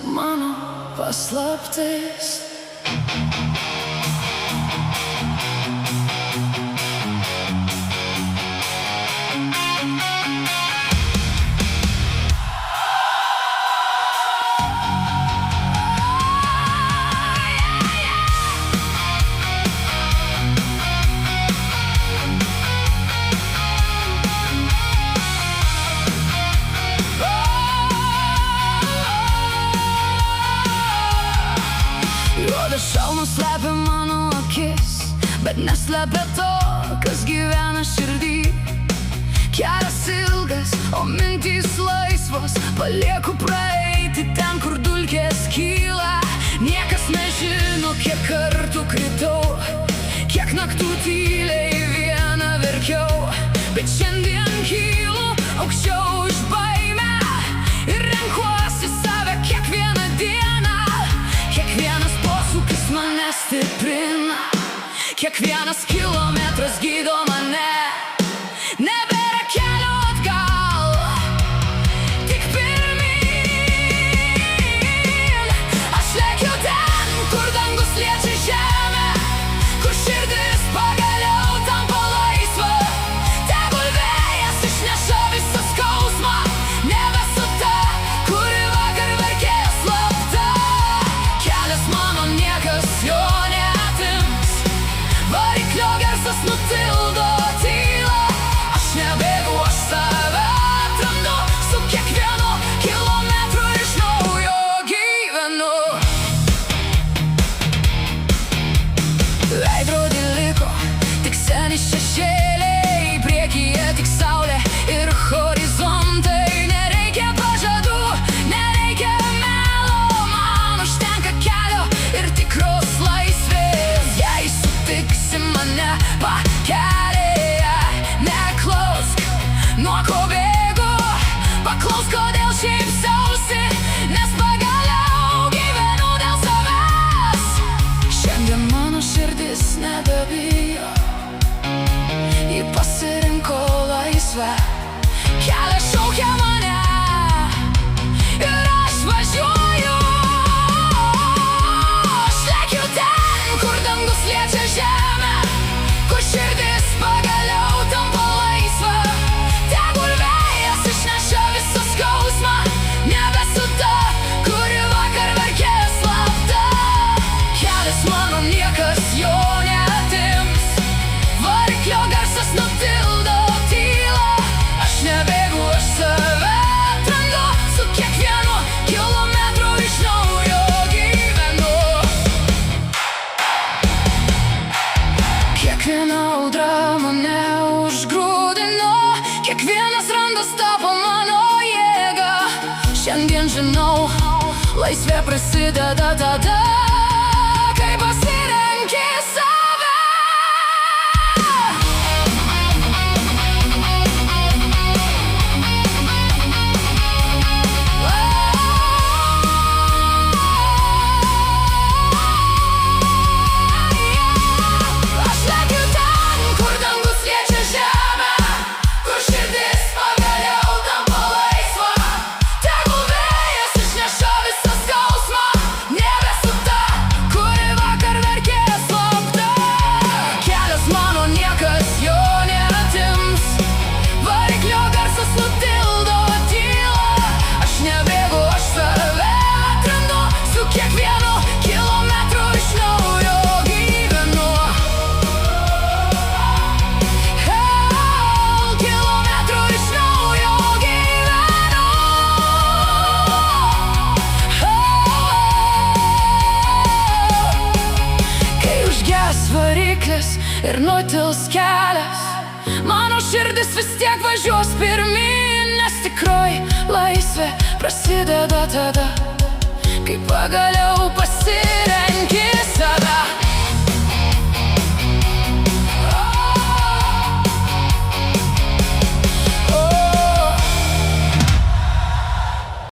mano paslaptis. Juodas šalmas slepia mano akis, bet neslepia to, kas gyvena širdį. Kelias ilgas, o mintys laisvos, palieku praeiti ten, kur dulkės kyla. Niekas nežino, kiek kartų kritau, kiek naktų tyliai vieną verkiau. Bet šiandien kylu aukščiau už baimę ir renkuosi save kiekvieną dieną. Kiekvienas posūkis mane stiprina, kiekvienas kilometras gydo mane. Nebėra kelio atgal, tik pirmyn. Aš lekiu ten, kur dangus liečia žemę, kur širdis pagaliau tampa laisva. Tegul vėjas išneša visą skausmą, nebesu ta, kuri vakar verkė slapta. Kelias mano niekas jo neatims, variklio garsas nutildo tylą. Aš nebėgu, aš save atrandu, su kiekvienu kilometru iš naujo gyvenu. Veidrody liko tik seni šešėliai, priekyje tik saulė ir horizontai. Nereikia pažadų, nereikia melo, man užtenka kelio ir tikros laisvės. Jei sutiksi mane pakelėje, neklausk, nuo ko bėgu, paklausk, kodėl šypsausi, nes pagaliau gyvenu dėl savęs. Šiandien mano širdis nebebijo, ji pasirinko laisvę. Kelias šaukia mane ir aš važiuoju. Aš lekiu ten, kur dangus liečia žemę, kur širdis pagaliau tampa laisva. Tegul vėjas išneša visą skausmą, nebesu ta, kuri vakar verkė slapta. Kelias mano niekas jo neatims, variklio garsas nutildo tylą. Aš nebėgu, aš save atrandu, su kiekvienu kilometru iš naujo gyvenu. Kiekviena audra mane užgrūdino, kiekvienas randas tapo mano jėga. Šiandien žinau, laisvė prasideda tada, kai pasirenki save. Aš lekiu ten, kur dangus liečia žemę, kur širdis pagaliau tampa laisva. Tegul vėjas išneša visą skausmą, nebesu ta, kuri vakar verkė slapta. Kelias mano niekas jo neatims, variklio garsas nutildo tylą. Aš nebėgu, aš save atrandu, su kiekvienu kilometru iš naujo gyvenu. Kilometrų iš naujo gyvenu. Kai užges variklis ir nutils kelias, mano širdis vis tiek važiuos pirmyn, nes tikroji laisvė prasideda tada, kai pagaliau pasirenki save.